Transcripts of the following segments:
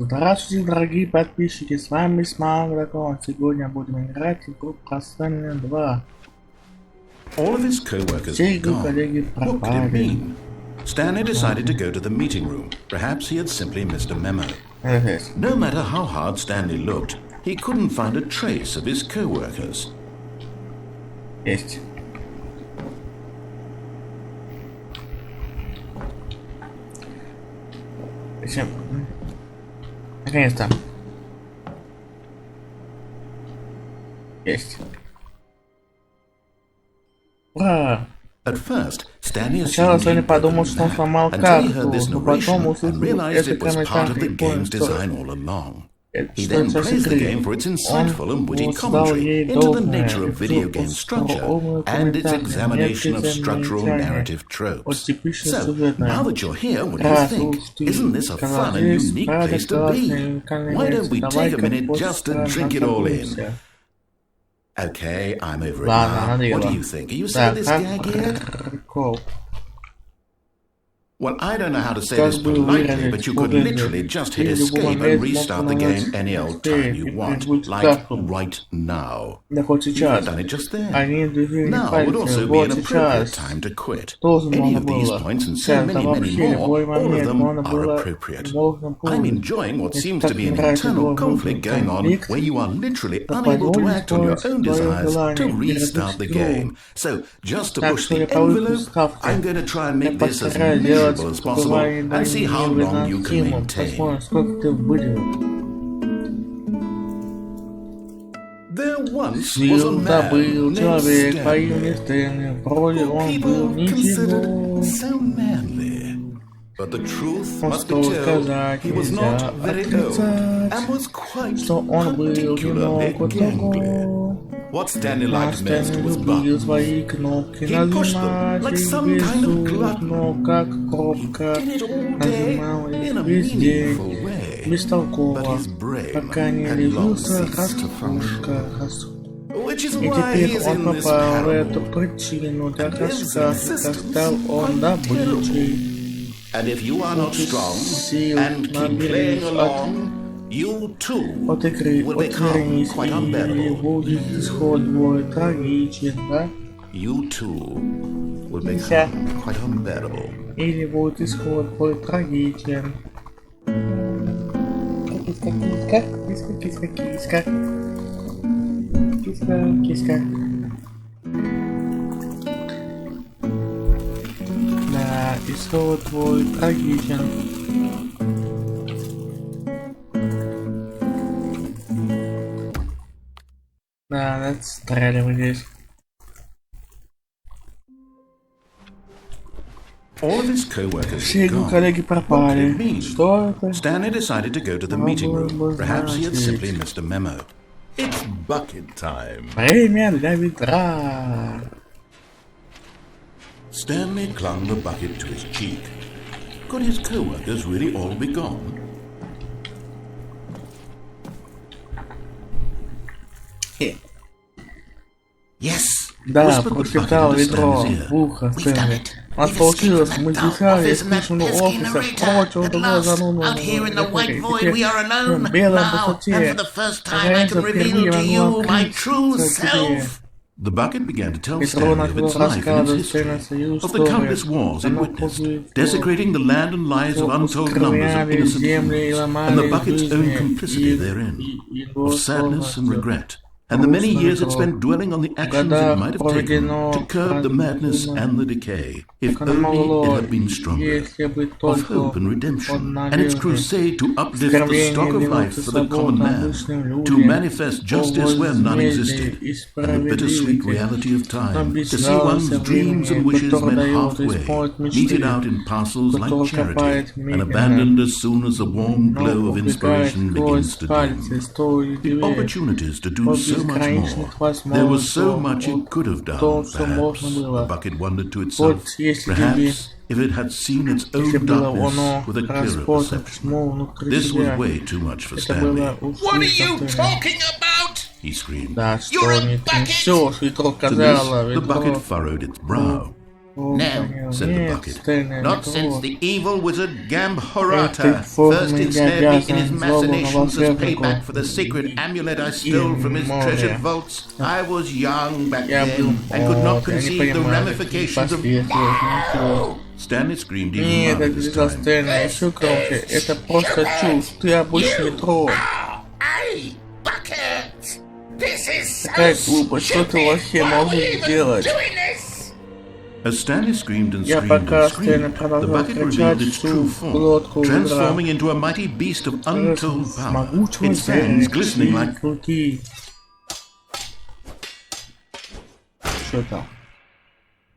Здравствуйте, дорогие подписчики, с вами Смауг, дракон. Сегодня будем играть в игру прохождение 2. Все игры коллеги пропали. Stanley decided to go to the meeting room. Perhaps he had simply missed a memo. No matter how hard Stanley looked, he couldn't find a trace of his co-workers. Есть. Зачем? Наконец-то. Есть. Ура! At first, Stanley Сначала Stanley подумал, что он сломал карту, this но потом narration and услышал realized это it was part of the комментарий и game's понял, что design all along. He это then часть praised the игры. game for its insightful and Он witty воздал commentary ей into the должное nature of video game structure and its examination of structural narrative tropes. So, now that you're here, what do you think? Isn't this a fun and unique place to be? Why don't we take a minute just to drink it all in? Okay, I'm over it now. What do you think? Are you sick of this gag here? Well, I don't know how to say this politely, but you could literally just hit escape and restart the game any old time you want, like right now. You've done it just there. Now would also be an appropriate time to quit. Any of these points and so many, many more, all of them are appropriate. I'm enjoying what seems to be an internal conflict going on where you are literally unable to act on your own desires to restart the game. So, just to push the envelope, I'm going to try and make this as miserable as possible and see how long you can maintain. There once was a man named Stanley, who people considered so manly. But the truth must be told, he was not very old and was quite particularly gangly. What Stanley liked best was buttons. He pushed them like some kind of glutton. Did it all day in a meaningful way. But his brain had long ceased to function. Which is why he's in this parable. And his existence quite terrible. And if you are not strong and keep playing along, you too will become quite unbearable. You too will become quite unbearable. Или будет исход будет трагичен. Киска, киска, киска, киска. Киска, киска. Да, исход твой трагичен. Да, отстреливай здесь. Все его коллеги пропали. Что это? Stanley decided to go to the meeting room. Perhaps he had simply missed a memo. It's bucket time. Время для ведра. Stanley clung the bucket to his cheek. Could his co-workers really all be gone? Yes. Да, прошептал ведро в ухо Стэнли. У нас получилось, мы сбежали из пишного офиса, прочь от того занудного в белом высоте. Наконец-то впервые могу открыться тебе. The bucket began to tell Stanley of its life and its history, of the countless wars it witnessed, desecrating the land and lives of untold numbers of innocent humans, and the bucket's own complicity therein, of sadness and regret, and the many years it spent dwelling on the actions it might have taken to curb the madness and the decay, if only it had been stronger, of hope and redemption, and its crusade to uplift the stock of life for the common man, to manifest justice where none existed, and the bittersweet reality of time, to see one's dreams and wishes met halfway, meted out in parcels like charity, and abandoned as soon as the warm glow of inspiration begins to dim. The opportunities to do so much more. There was so much it could have done, perhaps, the bucket wondered to itself. Perhaps, if it had seen its own darkness with a clearer perception. This was way too much for Stanley. What are you talking about? He screamed. Да, что не несешь, ведро, казалось, the bucket furrowed its brow. No, said the bucket, not since the evil wizard Gambhorata first ensnared me in his machinations as payback for the sacred amulet I stole from his treasured vaults. I was young back then and could not conceive the ramifications of... Stanley screamed even louder this time. Это просто чушь, ты обычный тролл. Hey, bucket! This is Какая глупость, что ты вообще можешь делать? As Stanley screamed and Я screamed пока and screamed, Stanley the bucket revealed its true form, transforming into a mighty beast of untold power, its fangs glistening like... Что там?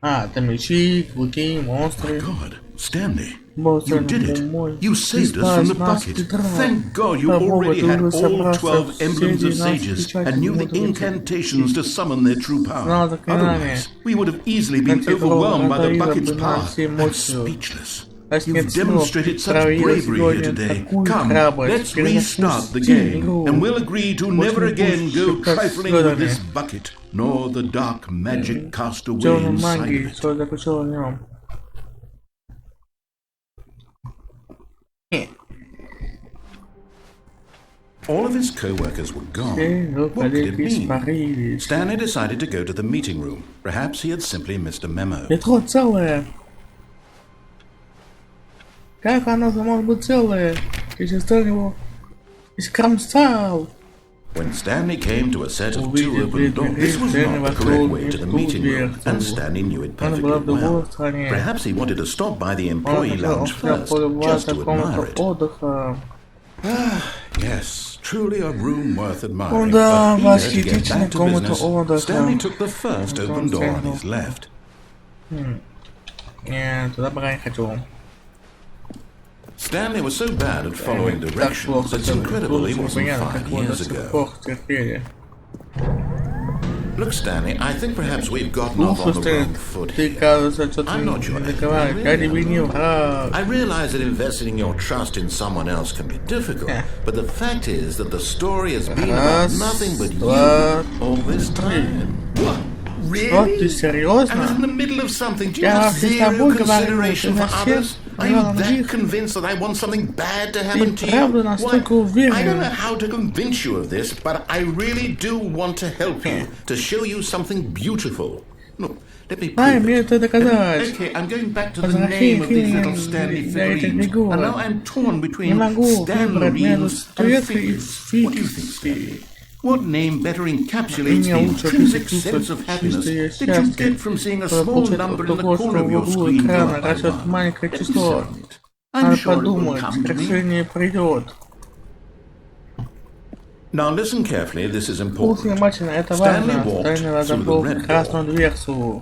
А, это мечи, клыки, монстры. God, Stanley, you did it. You saved us from the bucket. Thank God you already had all 12 emblems of sages and knew the incantations to summon their true power. Otherwise, we would have easily been overwhelmed by the bucket's power and speechless. You've demonstrated such bravery here today. Come, let's restart the game, and we'll agree to never again go trifling with this bucket, nor the dark magic cast away inside it. All of his co-workers were gone. What could it mean? Stanley decided to go to the meeting room. Perhaps he had simply missed a memo. Метро целое. Как оно может быть целое? Если Stanley его искромсал. When Stanley came to a set of two open doors, this was not the correct way to the meeting room, and Stanley knew it perfectly well. Perhaps he wanted to stop by the employee lounge first, just to admire it. Yes, truly a room worth admiring. But eager to get back to business, Stanley took the first open door on his left. Stanley was so bad at following directions, it's incredible he wasn't 5 years ago. Look, Stanley, I think perhaps we've gotten off on the wrong foot here. I'm not sure. I realize that investing in your trust in someone else can be difficult, but the fact is that the story has been about nothing but you all this time. What? Really? I was in the middle of something. Do you have zero consideration for others? Are you that convinced that I want something bad to happen to you? Why, I don't know how to convince you of this, but I really do want to help you, to show you something beautiful. Look, let me prove it. Okay, I'm going back to the name of these little Stanley figurines, and now I'm torn between Stanleys and figures. What do you think, Stanley? What name better encapsulates the intrinsic sense of happiness that you get from seeing a small number in the corner of your screen go up by one? I'm sure it will come to me. Now listen carefully, this is important. Stanley walked through the red door.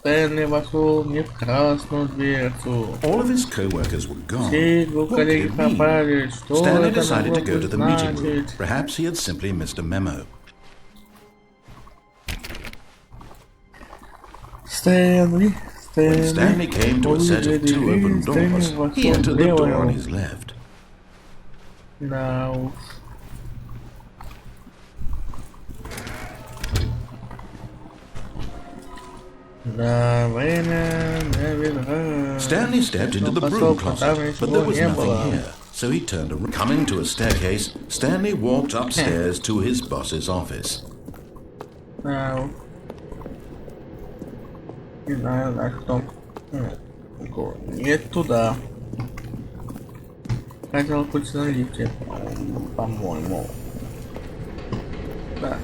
Stanley вошел не в красную дверцу. All of his co-workers were gone. What could it mean? Stanley decided to go to the meeting room. Perhaps he had simply missed a memo. When Stanley came to a set of two open doors, he entered the door on his left. Now. Stanley stepped into the broom closet, but there was nothing here, so he turned around. Coming to a staircase, Stanley walked upstairs to his boss's office. Now, нет туда. Хотел быть на лифте, по-моему. Да.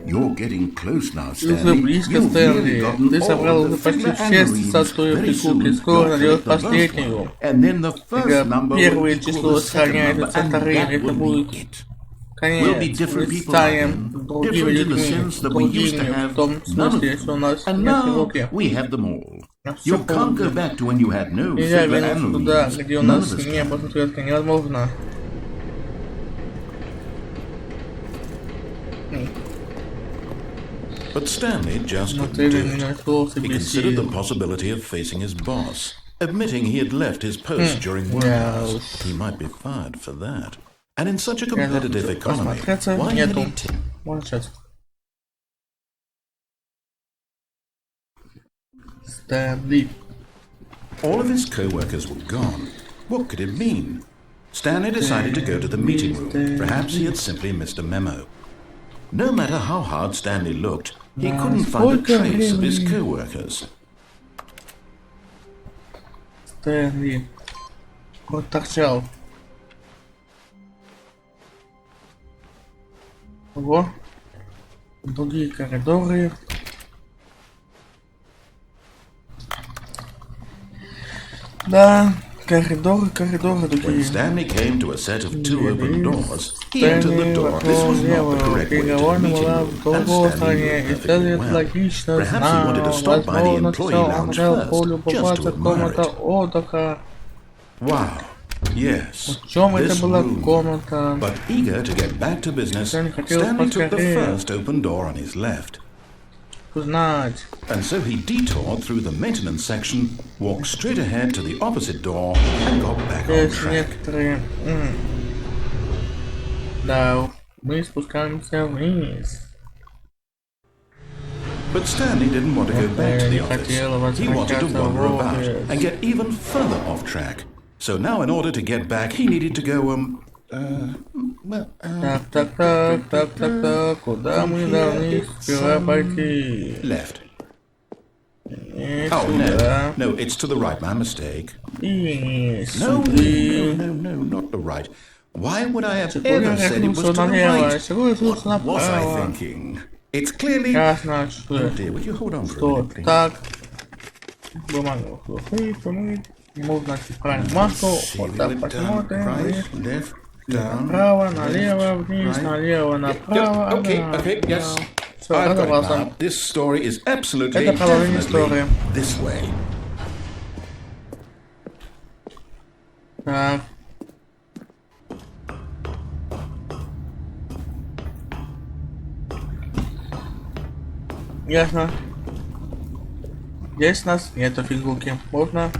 You're getting close now, Stanley. Ты близко, Стэнли. Ты собрал уже почти все статуи прикупки. Скоро найдешь последнюю. Первое число сохраняется вторым. Это будет конец. Мы станем другими людьми. Другими в том смысле, что у нас нет руки. Нельзя вернуться туда, где у нас не было светка. Невозможно. But Stanley just couldn't do it. He considered the possibility of facing his boss, admitting he had left his post during work hours. He might be fired for that. And in such a competitive economy, why had he... Stanley. All of his co-workers were gone. What could it mean? Stanley decided to go to the meeting room. Perhaps he had simply missed a memo. No matter how hard Stanley looked, he couldn't find a trace of his co-workers. Stanley. Вот торчал. Ого. Другие коридоры. Да, коридоры другие. When Stanley came to a set of 2 open doors, he entered the door. This was not the correct way to the meeting room, and Stanley knew perfectly well. Perhaps he wanted to stop by the employee lounge first, just to admire it. Wow. Yes, this room. But eager to get back to business, Stanley took the first open door on his left. And so he detoured through the maintenance section, walked straight ahead to the opposite door, and got back on track. Да, мы спускаемся вниз. But Stanley didn't want to go back to the office. He wanted to wander about and get even further off track. So now in order to get back, he needed to go, Так, куда мы должны сперва пойти? Left. Oh, no, it's to the right, my mistake. No, not the right. Why would I have ever said it was to the right? What was I thinking? It's clearly... Oh dear, would you hold on for a minute, please? Так, бумагу помыть. Можно правильно маску, вот так посмотрим. Направо, налево, вниз, налево, направо. Okay, yes. I've got it now. This story is absolutely, definitely this way. Так. Ясно. Здесь у нас нету фигурки. Можно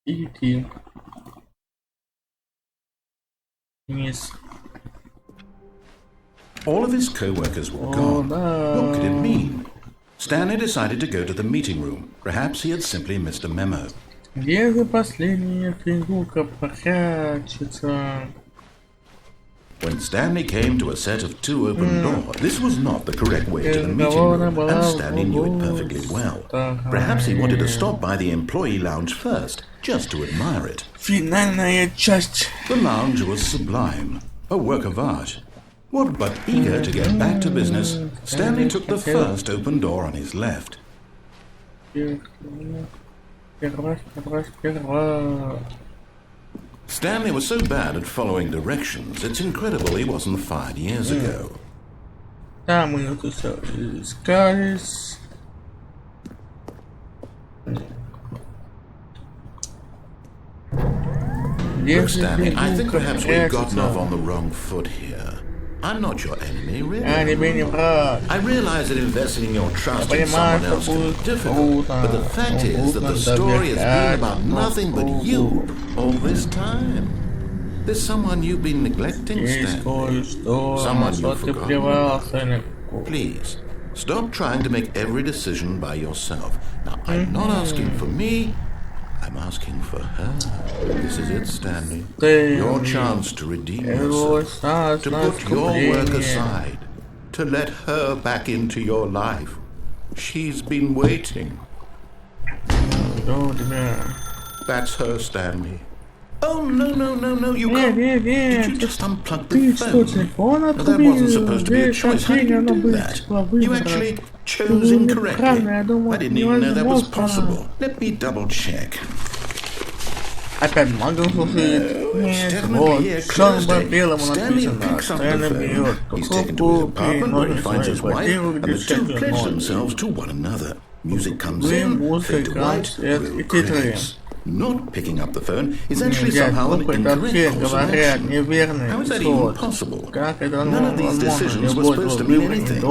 идти вниз. All of his co-workers were gone. What could it mean? Stanley decided to go to the meeting room. Perhaps he had simply missed a memo. Где же последняя фигурка прячется? When Stanley came to a set of 2 open doors, this was not the correct way to the meeting room, and Stanley knew it perfectly well. Perhaps he wanted to stop by the employee lounge first, just to admire it. Финальная часть. The lounge was sublime, a work of art. What but eager to get back to business, Stanley took the first open door on his left. Stanley was so bad at following directions, it's incredible he wasn't fired years ago. Там мы тут все искались. Look, Stanley, I think perhaps we've gotten off on the wrong foot here. I'm not your enemy, really. I realize that investing in your trust in someone else can be difficult, but the fact is that the story has been about nothing but you all this time. There's someone you've been neglecting, Stanley. Someone you've forgotten. Please, stop trying to make every decision by yourself. Now, I'm not asking for me. I'm asking for her. This is it, Stanley. Your chance to redeem yourself, to put your work aside, to let her back into your life. She's been waiting. That's her, Stanley. Oh, no, you can't. Did you just unplug the phone? No, that wasn't supposed to be a choice. How did you do that? You actually chose incorrectly. I didn't even know that was possible. Let me double check. Опять магом слушает. Нет, вот, черным белым написано. Stanley берет куховку, переносит свою квартиру, где всякие ноги. Music comes in, fade to white, relax. Not picking up the phone is actually somehow an incorrect course of action. How is that even possible? None of these decisions were supposed to mean anything.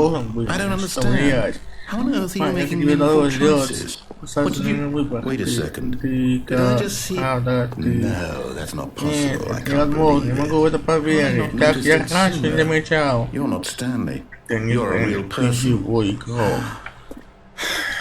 I don't understand. How on earth are you making meaningful choices? What did you... Wait a second. Did I just see... No, that's not possible. I can't believe it. You're not Stanley. You're a real person.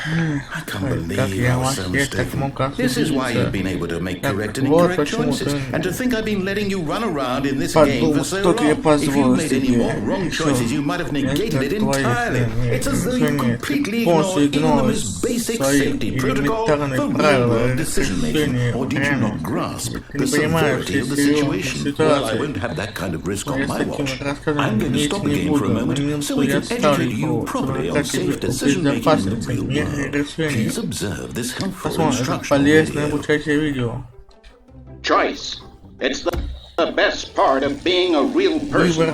I can't believe I was so mistaken. This is why you've been able to make correct and incorrect choices. And to think I've been letting you run around in this game for so long. If you made any more wrong choices, you might have negated it entirely. It's as though you completely ignored even the most basic safety protocol for real-world decision-making. Or did you not grasp the severity of the situation? Well, I won't have that kind of risk on my watch. I'm going to stop the game for a moment so we can educate you properly on safe decision-making in the real world. Please observe this helpful instructional video. Choice. It's the best part of being a real person.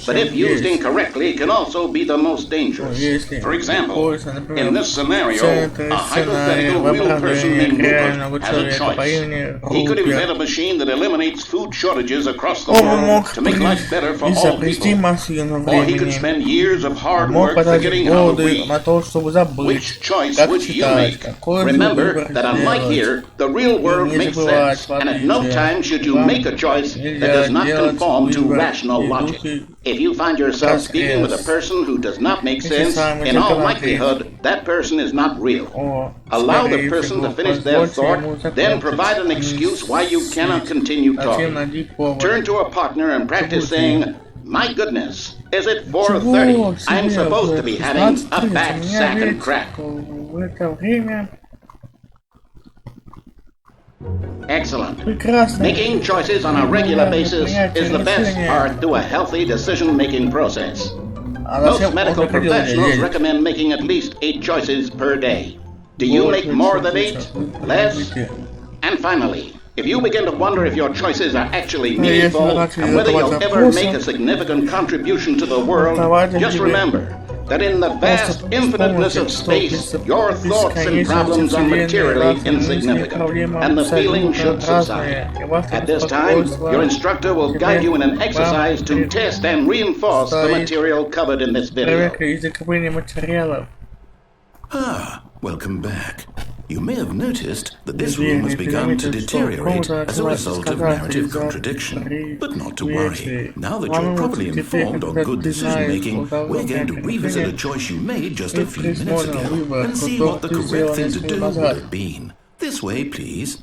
But if used incorrectly, it can also be the most dangerous. For example, in this scenario, a hypothetical real person named Rupert has a choice. He could invent a machine that eliminates food shortages across the world to make life better for all people. Or he could spend years of hard work forgetting how to read. Which choice would you make? Remember that unlike here, the real world makes sense, and at no time should you make a choice that does not conform to rational logic. If you find yourself speaking with a person who does not make sense, in all likelihood, that person is not real. Allow the person to finish their thought, then provide an excuse why you cannot continue talking. Turn to a partner and practice saying, "My goodness, is it 4:30? I'm supposed to be having a back, sack, and crack." Excellent. Making choices on a regular basis is the best part to a healthy decision-making process. Most medical professionals recommend making at least 8 choices per day. Do you make more than 8? Less? And finally, if you begin to wonder if your choices are actually meaningful and whether you'll ever make a significant contribution to the world, just remember that in the vast infiniteness of space, your thoughts and problems are materially insignificant, and the feeling should subside. At this time, your instructor will guide you in an exercise to test and reinforce the material covered in this video. Ah, welcome back. You may have noticed that this room has begun to deteriorate as a result of narrative contradiction. But not to worry. Now that you're properly informed on good decision-making, we're going to revisit a choice you made just a few minutes ago and see what the correct thing to do would have been. This way, please.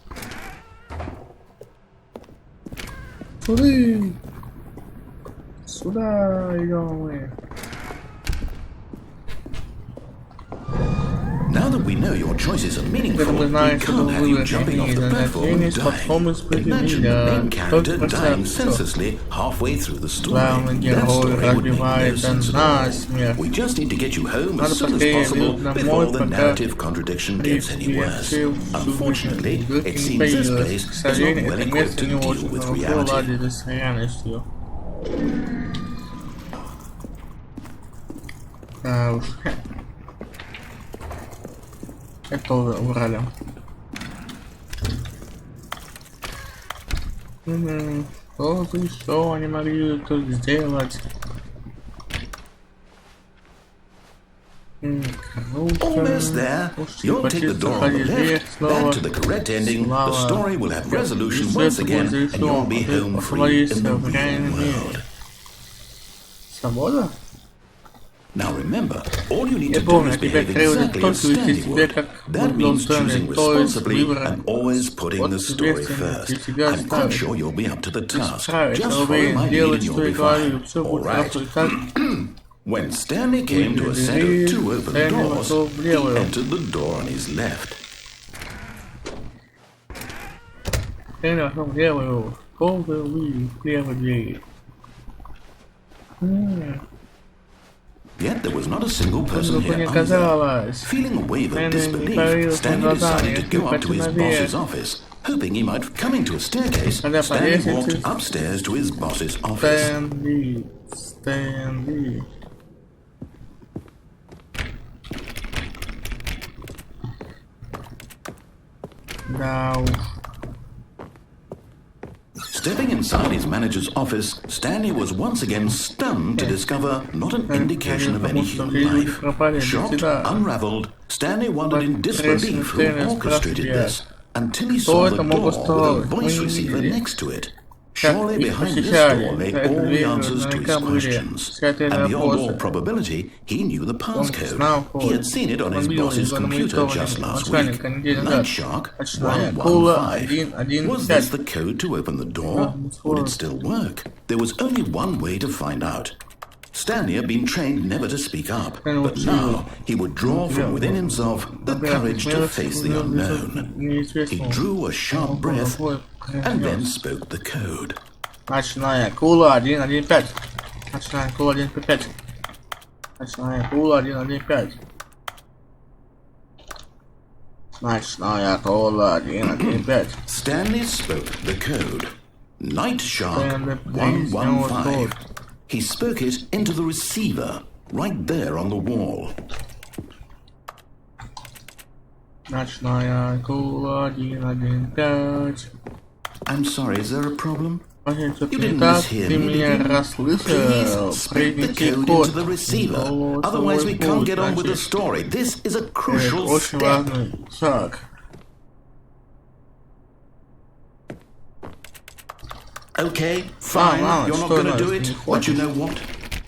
Now that we know your choices are meaningful, we can't have you jumping off the platform and dying. Imagine the main character dying senselessly halfway through the story. That story would make no sense at all. We just need to get you home as soon as possible before the narrative contradiction gets any worse. Unfortunately, it seems this place is not well equipped to deal with reality. Это убрали. Что они могли тут сделать? Almost there. You'll take the door on the left, back to the correct ending. The story will have resolution once again, and you'll be home free in the real world. Свобода? Now remember, all you need to do is behave exactly as Stanley would. That means choosing responsibly and always putting the story first. I'm quite sure you'll be up to the task. Just follow my lead and you'll be fine. Alright. When Stanley came to a set of 2 open doors, he entered the door on his left. Yet there was not a single person here either. Feeling a wave of disbelief, Stanley decided to go up to his boss's office. Hoping he might come into a staircase, Stanley walked upstairs to his boss's office. Stanley. Now. Stepping inside his manager's office, Stanley was once again stunned to discover not an indication of any human life. Shocked, unraveled, Stanley wondered in disbelief who orchestrated this, until he saw the door with a voice receiver next to it. Surely behind this door lay all the answers to his questions, and beyond all probability, he knew the passcode. He had seen it on his boss's computer just last week. Night Shark 115. Was this the code to open the door? Would it still work? There was only one way to find out. Stanley had been trained never to speak up, but now he would draw from within himself the courage to face the unknown. He drew a sharp breath and then spoke the code. Ночная акула 115. Ночная акула 115. Ночная акула 115. Ночная акула 115. Stanley spoke the code. Night Shark 115. He spoke it into the receiver, right there on the wall. Ночная акула 115. I'm sorry, is there a problem? You didn't mishear me. Please speak the code into the receiver. Otherwise we can't get on with the story. This is a crucial step. Okay, fine, you're not going to do it, but you know what?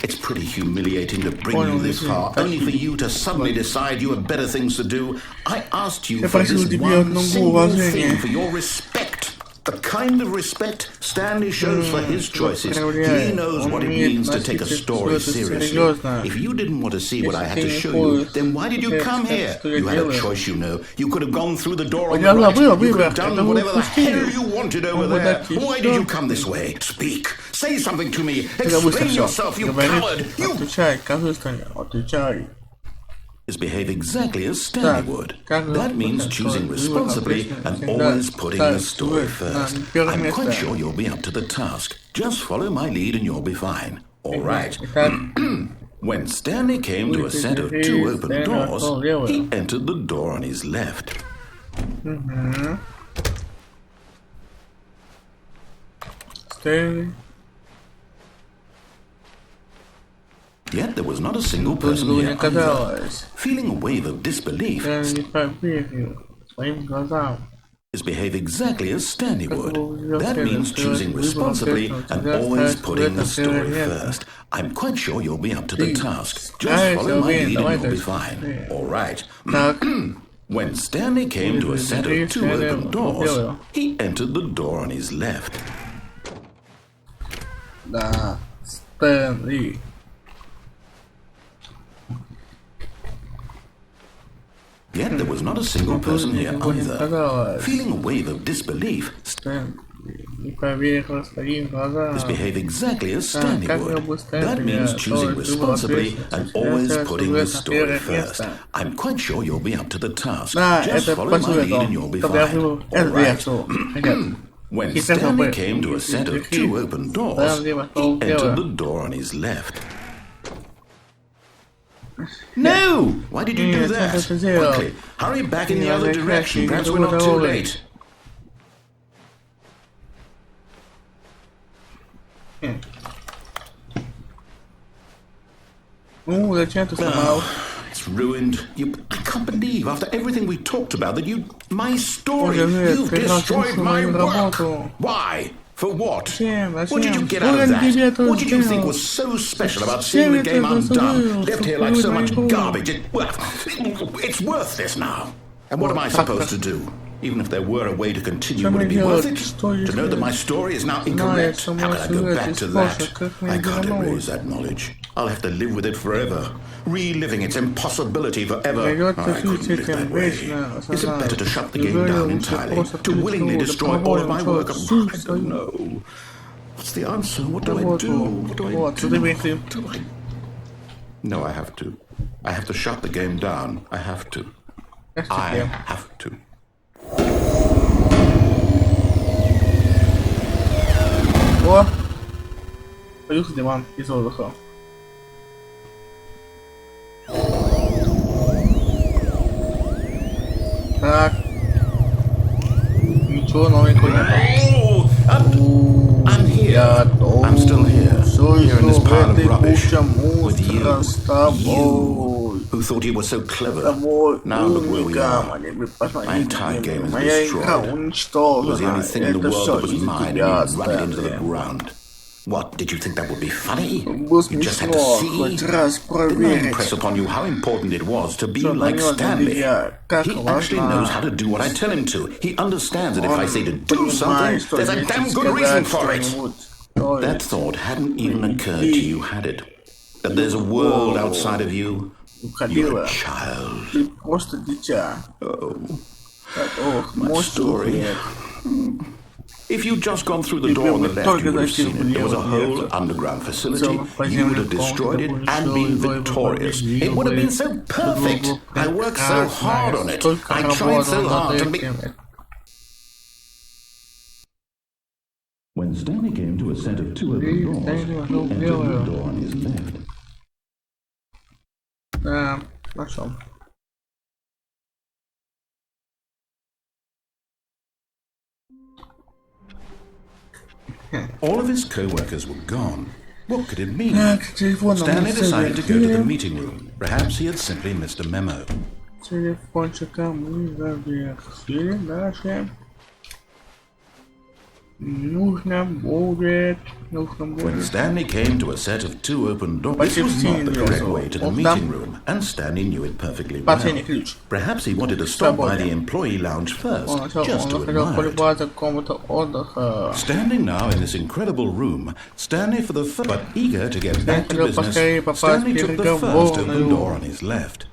It's pretty humiliating to bring you this far, only for you to suddenly decide you have better things to do. I asked you for this one single thing, for your respect. The kind of respect Stanley shows for his choices. He knows what it means to take a story seriously. If you didn't want to see what I had to show you, then why did you come here? You had a choice, you know. You could have gone through the door on the right. You could have done whatever the hell you wanted over there. Why did you come this way? Speak. Say something to me. Explain yourself, you coward. You... Is behave exactly as Stanley would. That means choosing responsibly and always putting the story first. I'm quite sure you'll be up to the task. Just follow my lead and you'll be fine. All right. When Stanley came to a set of 2 open doors, he entered the door on his left. Stanley. Yet there was not a single person here either. Feeling a wave of disbelief, is behave exactly as Stanley would. That means choosing responsibly and always putting the story first. I'm quite sure you'll be up to the task. Just follow my lead and you'll be fine. All right. When Stanley came to a set of 2 open doors, he entered the door on his left. Stanley. Yet there was not a single person here either. Feeling a wave of disbelief, is behave exactly as Stanley would. That means choosing responsibly and always putting the story first. I'm quite sure you'll be up to the task. Just follow my lead and you'll be fine. All right. When Stanley came to a set of 2 open doors, he entered the door on his left. No! Why did you do that? Quickly, hurry back in the other direction. Perhaps we're not too late. It's ruined. I can't believe, after everything we talked about, that my story, you've destroyed my work. Why? For what? What did you get out of that? What did you think was so special about seeing the game undone, left here like so much garbage? It's worthless now. And what am I supposed to do? Even if there were a way to continue, would it be worth it? To know that my story is now incorrect? How can I go back to that? I can't erase that knowledge. I'll have to live with it forever, reliving its impossibility forever. I couldn't live that way. Is it better to shut the game down entirely, to willingly destroy all of my work? I don't know. What's the answer? What do I do? What do I do? No, I have to. I have to shut the game down. I have to. I have to. О! Появился диван из воздуха. Так. Ничего новенького нет. I'm here. I'm still here. Here in this pile of rubbish. With you. who thought you were so clever. Now look where we are. My entire game is destroyed. It was the only thing in the world that was mine, and you run it into the ground. What, did you think that would be funny? You just had to see. Didn't I impress upon you how important it was to be like Stanley? He actually knows how to do what I tell him to. He understands that if I say to do something, there's a damn good reason for it. That thought hadn't even occurred to you, had it? That there's a world outside of you? You're a child. Oh, my story. If you'd just gone through the door on the left, you would have seen it. There was a whole underground facility. You would have destroyed it and been victorious. It would have been so perfect. I worked so hard on it. I tried so hard to make... When Stanley came to a set of 2 open doors, he entered the door on his left. Нашел. All of his co-workers were gone. What could it mean? Stanley decided to go to the meeting room. Perhaps he had simply missed a memo. Телефончика мы завершили. Дальше. When Stanley came to a set of 2 open doors, this was not the correct way to the meeting room, and Stanley knew it perfectly well. Perhaps he wanted to stop by the employee lounge first, just to admire it. Standing now in this incredible room, Stanley for the first, but eager to get back to business, Stanley took the first open door on his left.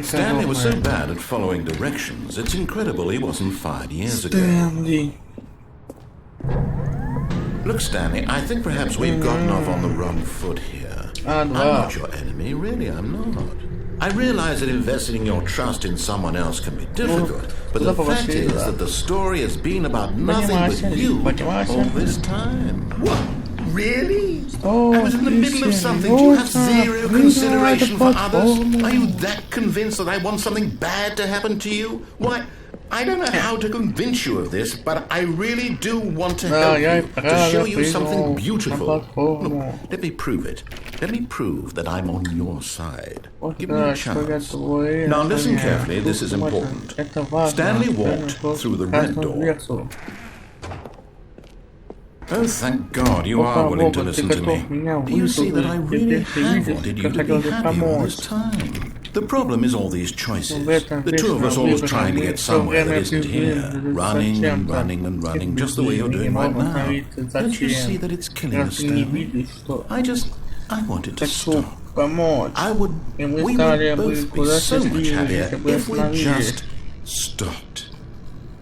Stanley was so bad at following directions, it's incredible he wasn't fired years ago. Look, Stanley, I think perhaps we've gotten off on the wrong foot here. I'm not your enemy, really, I'm not. I realize that investing your trust in someone else can be difficult, but the fact is that the story has been about nothing but you all this time. What? Really? I was in the middle of something. Do you have zero consideration for others? Are you that convinced that I want something bad to happen to you? Why, I don't know how to convince you of this, but I really do want to help you, to show you something beautiful. Look, let me prove it. Let me prove that I'm on your side. Give me a chance. Now listen carefully, this is important. Stanley walked through the red door. Oh, thank God, you are willing to listen to me. Do you see that I really have wanted you to be happy all this time? The problem is all these choices. The 2 of us always trying to get somewhere that isn't here. Running and running and running, just the way you're doing right now. Don't you see that it's killing us, Stanley? I wanted to stop. We would both be so much happier if we just stopped.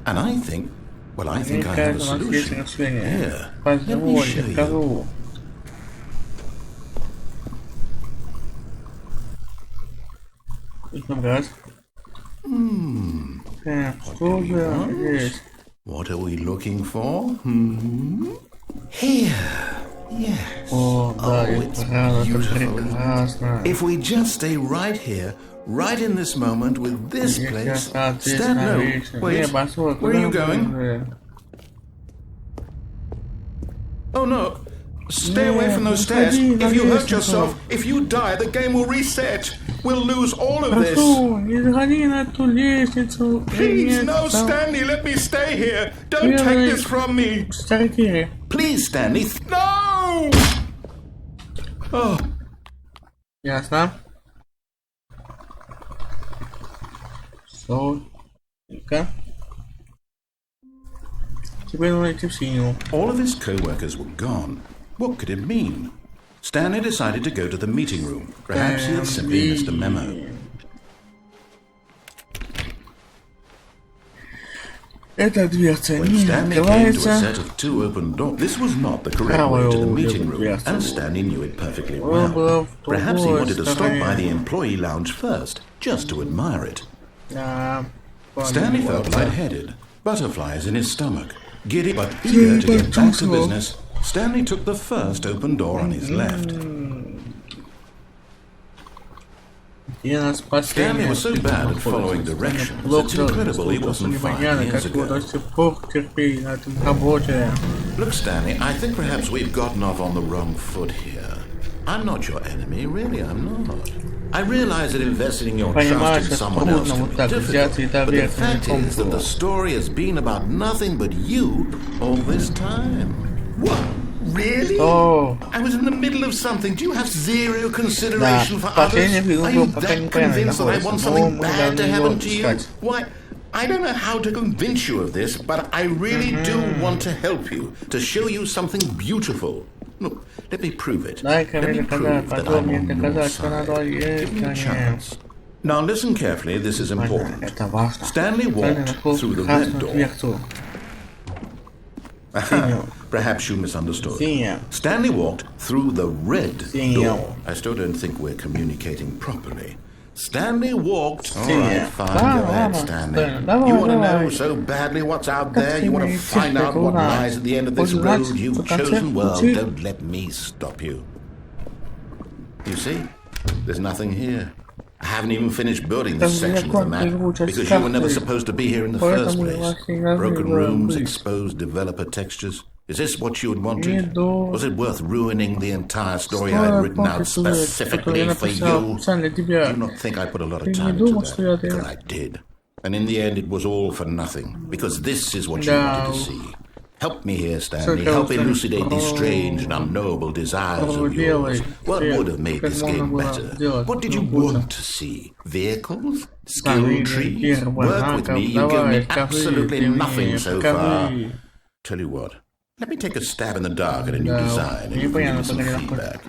And I think I have a solution. Here, let me show you. What are we looking for? Here. Yes. It's beautiful. If we just stay right here, right in this moment with this place. Wait, where are you going? Oh no, stay away from those stairs. If you hurt yourself, if you die, the game will reset. We'll lose all of this. Please, no, Stanley, let me stay here. Don't take this from me. Please, Stanley. No! Oh. Ясно. Теперь нужно идти в синюю. All of his co-workers were gone. What could it mean? Stanley decided to go to the meeting room. Perhaps he had simply missed a memo. Эта дверца When не Stanley came to a открывается. set of 2 open doors, this was not the correct way to the meeting room, and Stanley knew it perfectly well. Perhaps he wanted to stop by the employee lounge first, just to admire it. Stanley felt lightheaded, butterflies in his stomach, giddy but eager to get back to business. Stanley took the first open door on his left. Stanley was so bad at following directions, it's incredible he wasn't 5 years ago. Look, Stanley, I think perhaps we've gotten off on the wrong foot here. I'm not your enemy, really, I'm not. I realize that investing your trust in someone else can be difficult, but the fact is that the story has been about nothing but you all this time. What? Really? Oh. I was in the middle of something. Do you have zero consideration for others? Are you that convinced that I want something bad to happen to you? Why? I don't know how to convince you of this, but I really do want to help you, to show you something beautiful. Look, let me prove it. Let me prove that I'm on your side. Give me a chance. Now listen carefully, this is important. Stanley walked through the red door. Perhaps you misunderstood. Stanley walked through the red door. I still don't think we're communicating properly. Stanley walked. Alright, fine, go ahead, Stanley. You want to know so badly what's out there? You want to find out what lies at the end of this road you've chosen? Well, don't let me stop you. You see? There's nothing here. I haven't even finished building this section of the map, because you were never supposed to be here in the first place. Broken rooms, exposed developer textures. Is this what you had wanted? Was it worth ruining the entire story I had written out specifically for you? Do not think I put a lot of time into that, but I did. And in the end it was all for nothing, because this is what you wanted to see. Help me here, Stanley. Help elucidate these strange and unknowable desires of yours. What would have made this game better? What did you want to see? Vehicles? Skill trees? Work with me? You give me absolutely nothing so far. Tell you what. Let me take a stab in the dark at a new design and you can give me some feedback.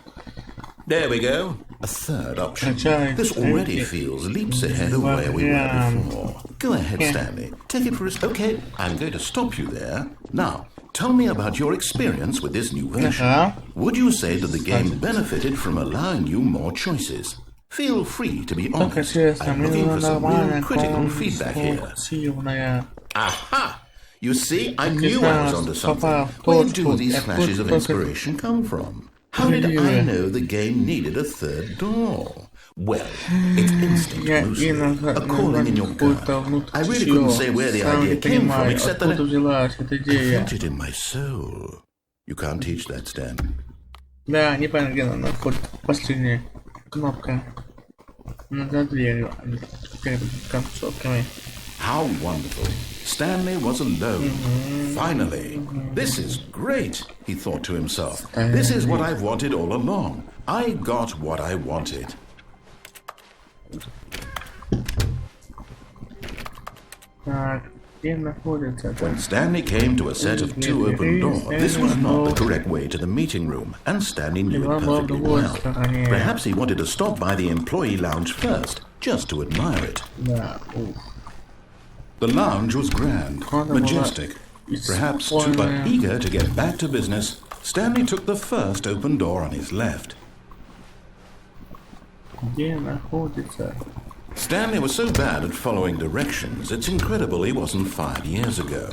There we go. A third option. This already feels leaps ahead of where we were before. Go ahead, Stanley. Take it for us. Okay, I'm going to stop you there. Now, tell me about your experience with this new version. Would you say that the game benefited from allowing you more choices? Feel free to be honest. I'm looking for some real critical feedback here. Aha! You see, I knew I was onto something. Where do these flashes of inspiration come from? How did I know the game needed a third door? Well, it's instinct mostly, a calling in your gut. I really couldn't say where the idea came from, except that I felt it in my soul. You can't teach that, Stan. Да, непонятно, где она находится. Последняя кнопка над дверью, перед концовками. How wonderful. Stanley was alone. Finally. This is great, he thought to himself. This is what I've wanted all along. I got what I wanted. When Stanley came to a set of 2 open doors, this was not the correct way to the meeting room, and Stanley knew it perfectly well. Perhaps he wanted to stop by the employee lounge first, just to admire it. The lounge was grand, majestic. Perhaps too but eager to get back to business, Stanley took the first open door on his left. Stanley was so bad at following directions, it's incredible he wasn't 5 years ago.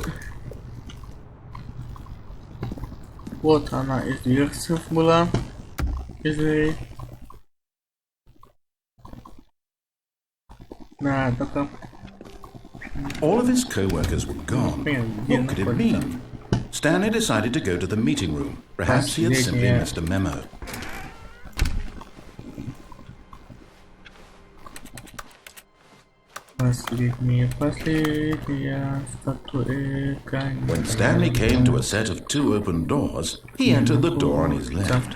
Вот она из версий была. Игры. Да, только... All of his co-workers were gone. What could it mean? Stanley decided to go to the meeting room. Perhaps he had simply missed a memo. When Stanley came to a set of 2 open doors, he entered the door on his left.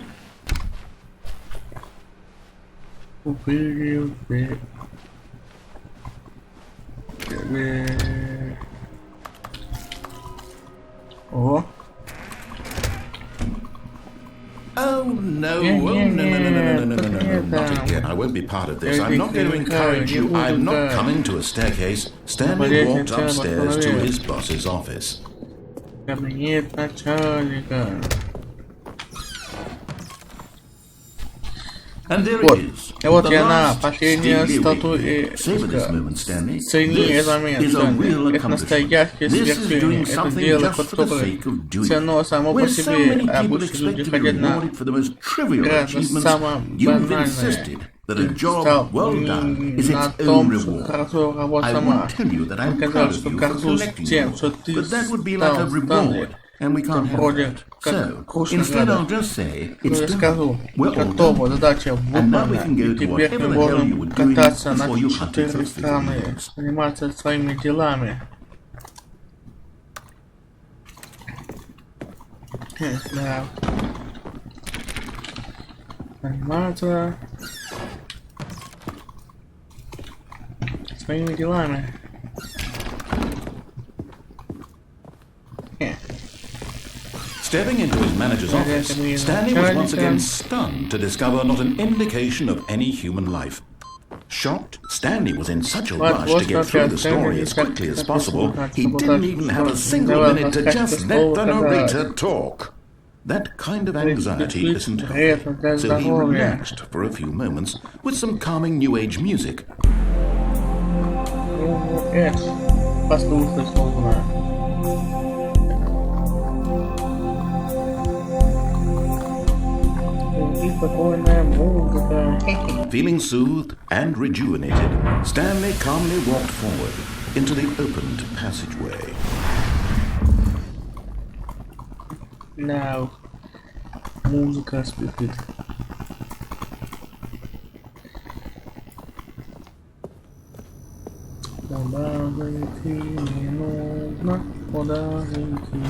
Oh no, no, not again. I won't be part of this. I'm not going to encourage you. I'm not coming to a staircase. Stanley walked upstairs to his boss's office. And there it is. Вот и она, последняя статуя. Цени это момент. Это настоящее свершение. Это дело, которое ценно само по себе, а больше люди хотят на самое банальное. Стал на том, что хорошо работа сама. Он сказал, что горжусь тем, что ты стал Станлей. and we can't have that. So, instead I'll just say, it's done. We're all done. And now we can go to whatever the hell you were doing before you hunted for figurines. Заниматься своими делами. Да. Заниматься своими делами. Stepping into his manager's office, Stanley was once again stunned to discover not an indication of any human life. Shocked, Stanley was in such a rush to get through the story as quickly as possible, he didn't even have a single minute to just let the narrator talk. That kind of anxiety isn't healthy, so he relaxed for a few moments with some calming New Age music. Feeling soothed and rejuvenated, Stanley calmly walked forward into the opened passageway. Now, музыка спит. Куда зайти не нужно, куда зайти.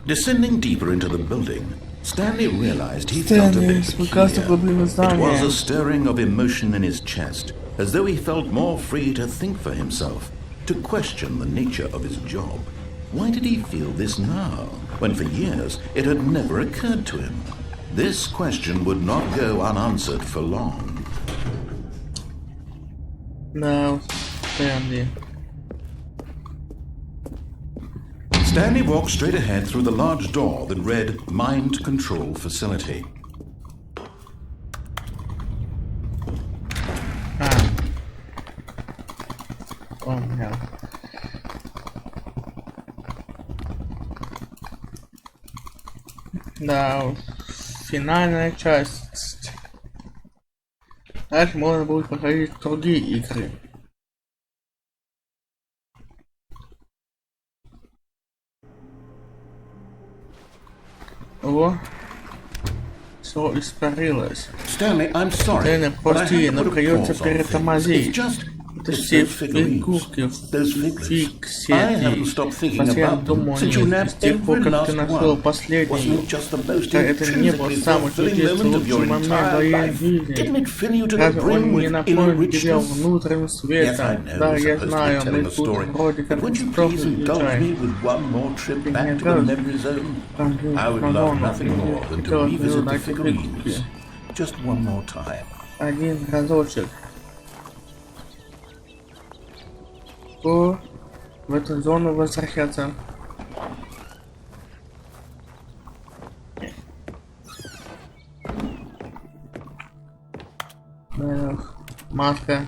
Descending deeper into the building, Stanley realized he felt a bit peculiar. It was a stirring of emotion in his chest, as though he felt more free to think for himself, to question the nature of his job. Why did he feel this now, when for years it had never occurred to him? This question would not go unanswered for long. Now, Stanley. Stanley walked straight ahead through the large door that read Mind Control Facility. Oh no. Да, финальная часть. Дальше можно будет проходить другие игры. О, все испарилось. Stanley, I'm sorry. Stanley, прости, но придется перетормозить. Это все фигурки, фиг сети. Постоянно думаю, с тех пор, как ты нашел последний, это не был самый чудесный лучший момент в твоей жизни. Разве он не наполнил тебя внутренним светом? Да, я знаю, мы тут вроде как катастрофы встречаем. Ты не раз хотелось один разочек. В эту зону возвращаться. Маска.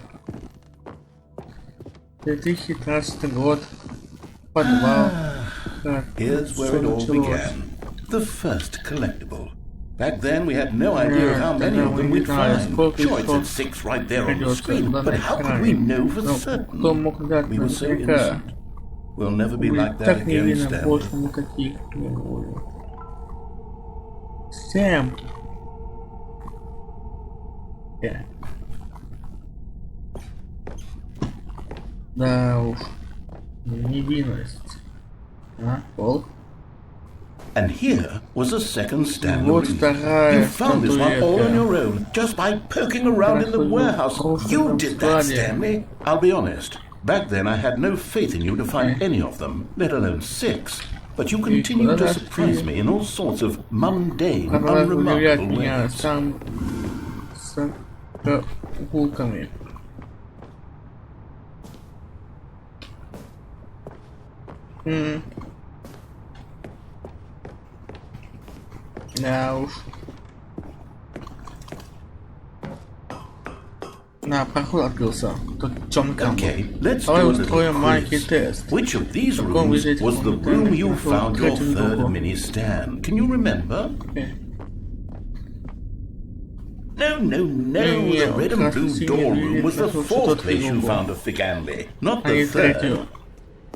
2013 год. Подвал. Here's where it all began. The first collectible. Back then, we had no idea how many of them we'd find. Sure, it said 6 right there on the screen, but how could we know for certain? We were so innocent. We'll never be like that again, Stanley. Sam. Yeah. Да уж. Невинность. А, пол. And here was a second Stanley. You found this one all on your own, just by poking around in the warehouse. You did that, Stanley. I'll be honest. Back then I had no faith in you to find any of them, let alone 6. But you continue to surprise me in all sorts of mundane, unremarkable ways. Да уж. На, проход открылся. Тут темный камень. Okay, let's Давай do a устроим little маленький quiz. тест. Which of these В каком rooms из этих was the room you комнатах found your третьего third угла? mini stand? Can you remember? No, no, no. The red and blue door room was the fourth place you found a Figanli, not the third.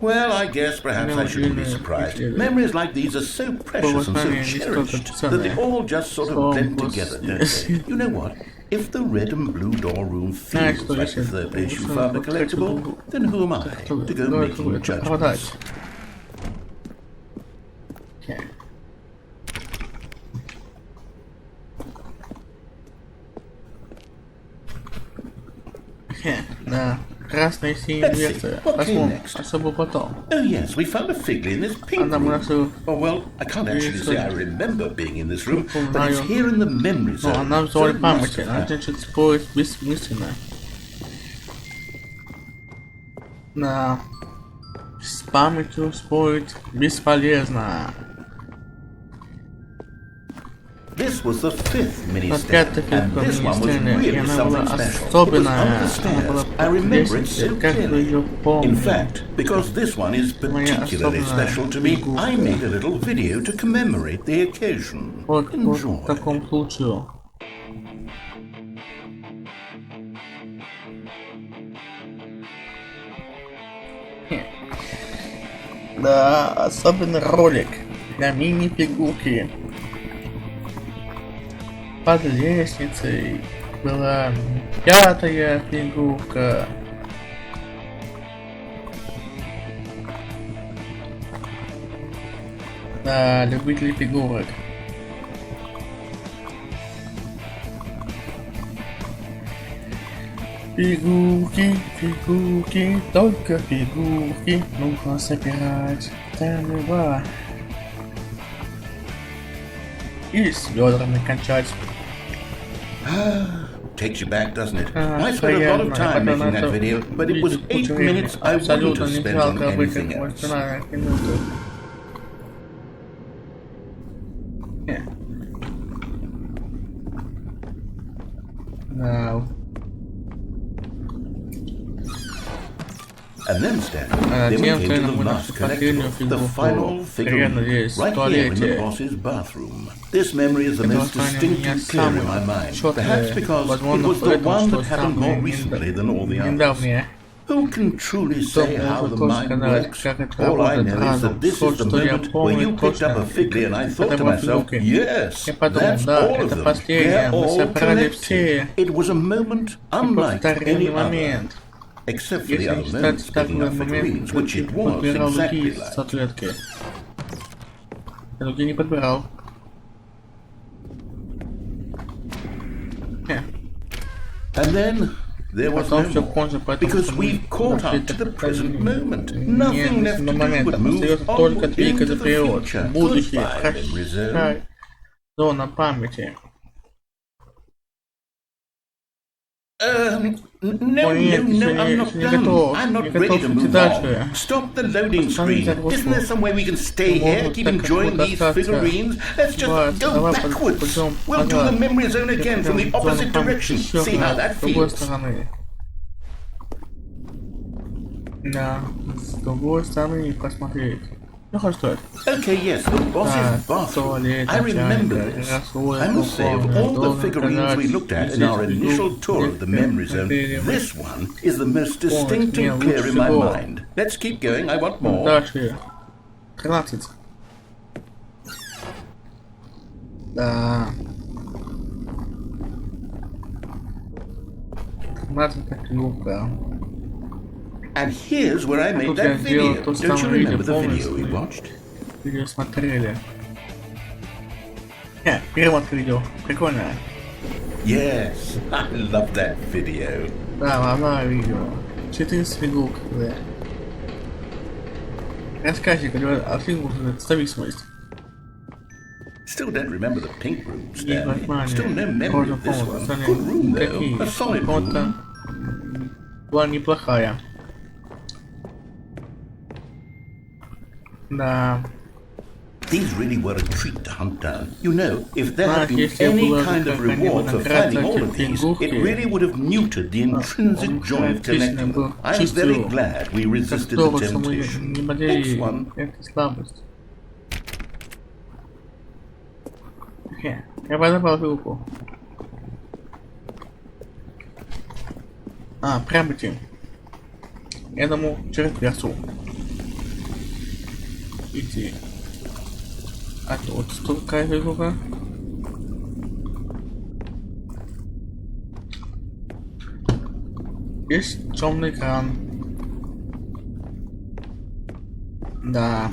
Well, I guess perhaps I shouldn't be surprised. Memories like these are so precious and so cherished that they all just sort of blend together, don't they? You know what? If the red and blue door room feels like the third place you found a collectible, then who am I to go making judgments? Да, красная и синяя дверцы. Посмотрим, особо потом. Oh yes, we found a Figly in this pink room. Oh well, I can't actually say I remember being in this room, but it's here in the memory zone. Ну, она в зоне памяти, значит спорить бессмысленно. Да, с памятью спорить бесполезно. This was the fifth mini stand, and this one was и really она была something special. It was особенная. on the stairs. I remember it so clearly. In fact, because this one is particularly special to me, I made a little video to commemorate the occasion. Enjoy. В таком случае. Да, особенный ролик для мини-фигурки. Под лестницей была пятая фигурка. Да, любители фигурок. Фигурки, фигурки, только фигурки нужно собирать. Та-да-да. И с ведрами кончать. Takes you back, doesn't it? I spent a lot of time making that video, but it was 8 minutes I wouldn't have spent on anything else. No. And then, Stanley, then we came to the last collectible, the final figurine, right here in the boss's bathroom. This memory is the most distinct and clear in my mind, perhaps because it was the one that happened more recently than all the others. Who can truly say how the mind works? All I know is that this is the moment where you picked up a Figly and I thought to myself, yes, that's all of them. They're all collected. It was a moment unlike any other. Except for the other moments picking up figurines, which it was exactly like. Я другие не подбирал. And then there was no more, because we've caught up to the present moment. Nothing left to do but move onward into the future. Goodbye, memory zone. Зона памяти. No, I'm not done. I'm not ready to move on. Stop the loading screen. Isn't there some way we can stay here, keep enjoying these figurines? Let's just go backwards. We'll do the memory zone again from the opposite direction. See how that feels. Да, с другой стороны посмотреть. Ну хорошо. Okay, yes, the boss's bathroom. I remember this. I must say, of all the figurines we looked at in our initial tour of the memory zone, this one is the most distinct and clear in my mind. Let's keep going, I want more. Дальше. 13. Да. 13 фигурка. And here's where I made that video. Don't you remember the video we watched? Видео смотрели. Перемотка видео. Прикольно. Yes, I love that video. Да, ладно, видео. 14 фигурок, да. Рассказчик, а фигурка зависимость. Still don't remember the pink room, Stanley. Still no memory of this one. Good room though. A solid room. Была неплохая. Да. These really were a treat to hunt down. You know, if there had been any kind of reward for finding all of these, it really would have muted the intrinsic joy of collecting them. I am very glad we resisted the temptation. Next one. Я подобрал руку. Прямо идти. Я думал, через дверцу. Идти. А тут какая фигура? Есть темный экран. Да.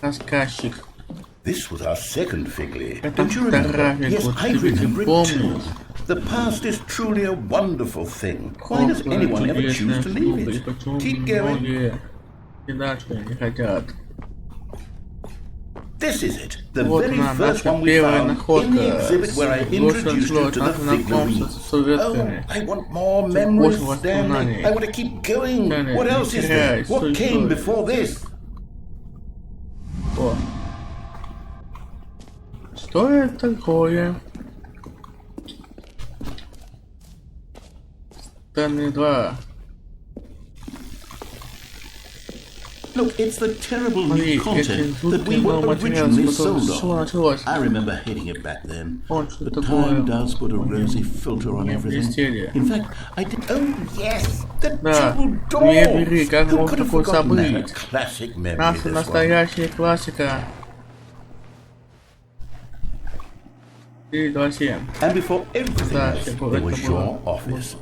Рассказчик. This was our second Figley. Don't you remember? Yes, I remember it too. The past is truly a wonderful thing. Why does anyone ever choose to leave it? Keep going. This is it. The very first one we found in the exhibit where I introduced you to the figurines. Oh, I want more memories, Stanley. I want to keep going. What else is there? What came before this? Что это такое? Stanley 2. Look, it's the terrible new content that we were originally sold on. I remember hating it back then. The time does put a rosy filter on everything. In fact, I did... Oh, yes! The triple door! Who could have forgotten that? A classic memory, this one. Настоящая классика. And before everything else, there was your office.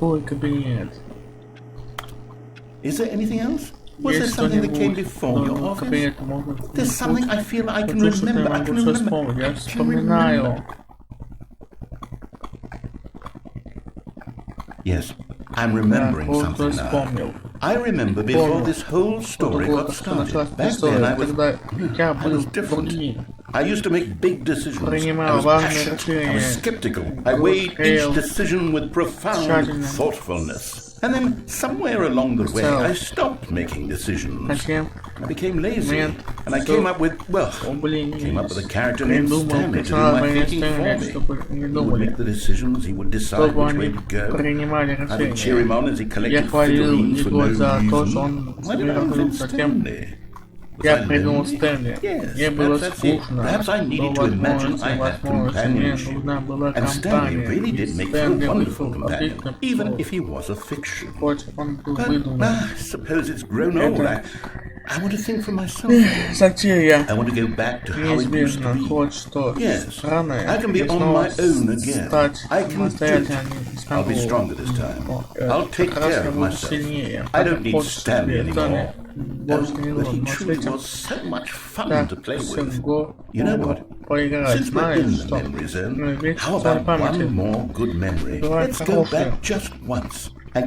Is there anything else? Was there something that came before your office? There's something I feel I can remember. I can remember. Yes, I'm remembering something now. I remember before this whole story got started. Back then I was different. I used to make big decisions. I was passionate. I was skeptical. I weighed each decision with profound thoughtfulness. And then, somewhere along the way, I stopped making decisions. I became lazy. And I came up with, a character named Stanley to do my thinking for me. He would make the decisions, he would decide which way to go. I would cheer him on as he collected figurines for no reason. Why did I invent Stanley? Я придумал Стэнли. Мне было скучно. Была возможность и возможность. Мне нужна была компания. Стэнли вышел отлично. Хоть он был выдуман. Затея неизбежна. Хоть что странное. И снова стать самостоятельным смогу. Как раз я буду сильнее. Хочешь себе Стэнли. Больше не нужно, но с этим так всего поиграть, знаешь что? Ну ведь в своей памяти бывает хорошее. Вернемся и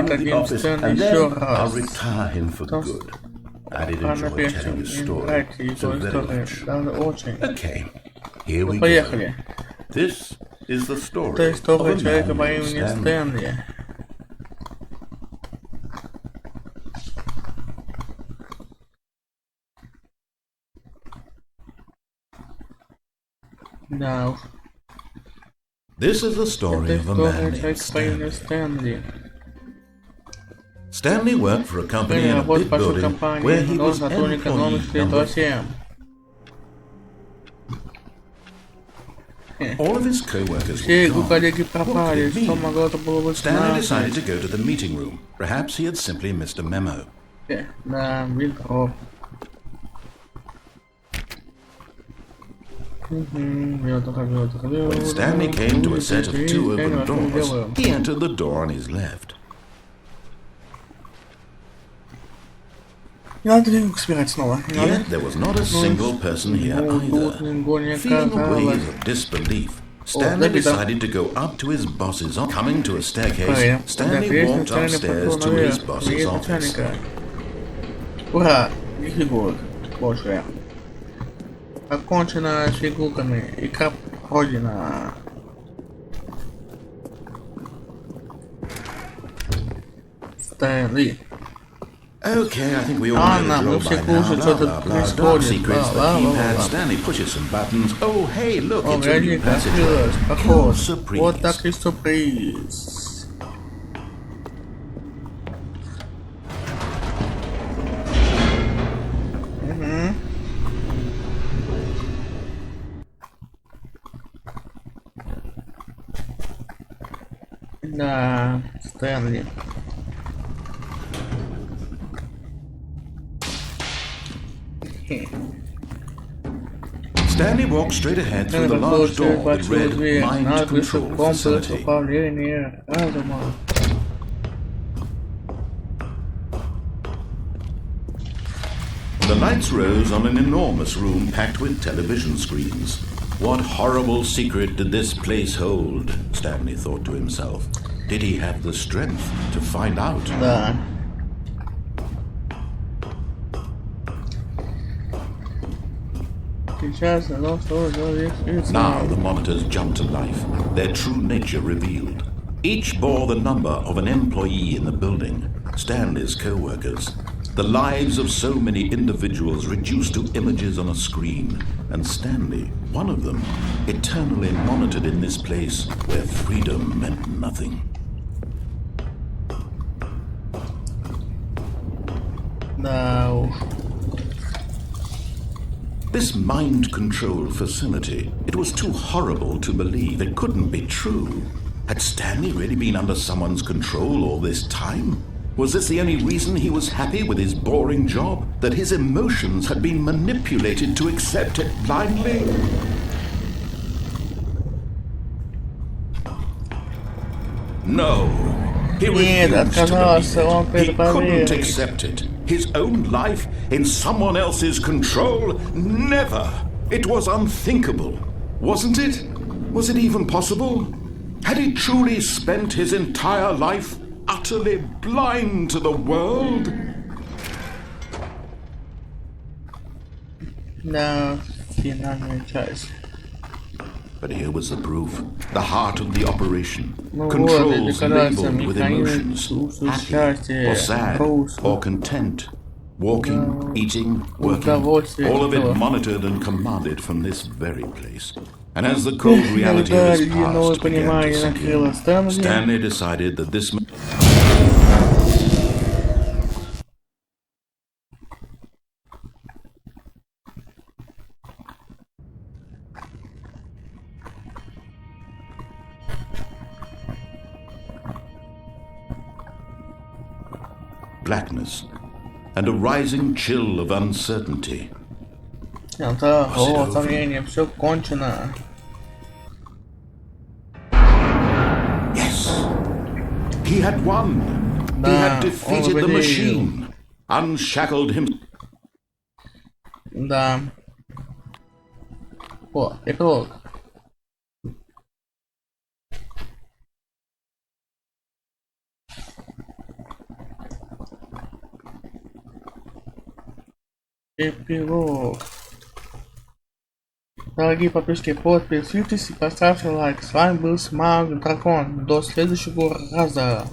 дадим Стэнли еще раз. Рано прежде играть его историю, даже очень. Ну, поехали. Это история человека по имени Стэнли. Now, this is the story of a man named Stanley. Stanley worked for a company in a big building where he was employee number 4. All of his co-workers were gone. Stanley decided to go to the meeting room. Perhaps he had simply missed a memo. When Stanley came to a set of 2 open doors, he entered the door on his left. Yet there was not a single person here either. Feeling a wave of disbelief, Stanley decided to go up to his boss's office. Coming to a staircase, Stanley walked upstairs to his boss's office. Ура! Фигур больше. Окончена с фигурами. Игра пройдена. Стэнли. Okay, I think we all know the drill by now. Blah, blah, blah. Dark secrets, the keypad, Stanley pushes some buttons. Oh, hey, look, it's a new passage. Kill surprise. Вот так и сюрприз. Да, Стэнли. Stanley walked straight ahead through the large door that read Mind Control Facility. The lights rose on an enormous room packed with television screens. What horrible secret did this place hold? Stanley thought to himself. Did he have the strength to find out? Да. Now the monitors jumped to life, their true nature revealed. Each bore the number of an employee in the building, Stanley's co-workers. The lives of so many individuals reduced to images on a screen, and Stanley, one of them, eternally monitored in this place where freedom meant nothing. No. This mind control facility, it was too horrible to believe. It couldn't be true. Had Stanley really been under someone's control all this time? Was this the only reason he was happy with his boring job? That his emotions had been manipulated to accept it blindly? No. He refused to believe it. He couldn't accept it. His own life in someone else's control? Never. It was unthinkable. Wasn't it? Was it even possible? Had he truly spent his entire life utterly blind to the world? No, финальная часть. But here was the proof, the heart of the operation. Controls labeled with emotions, happy or sad or content. Walking, eating, working, all of it monitored and commanded from this very place. And as the cold reality of his past began to sink in, Stanley decided that this... blackness and a rising chill of uncertainty. Все кончено. Yes, he had won. He had defeated the machine, unshackled him. Да. О, эпилог. Эпилог. Дорогие подписчики, подпишитесь и поставьте лайк. С вами был Смауг, дракон. До следующего раза.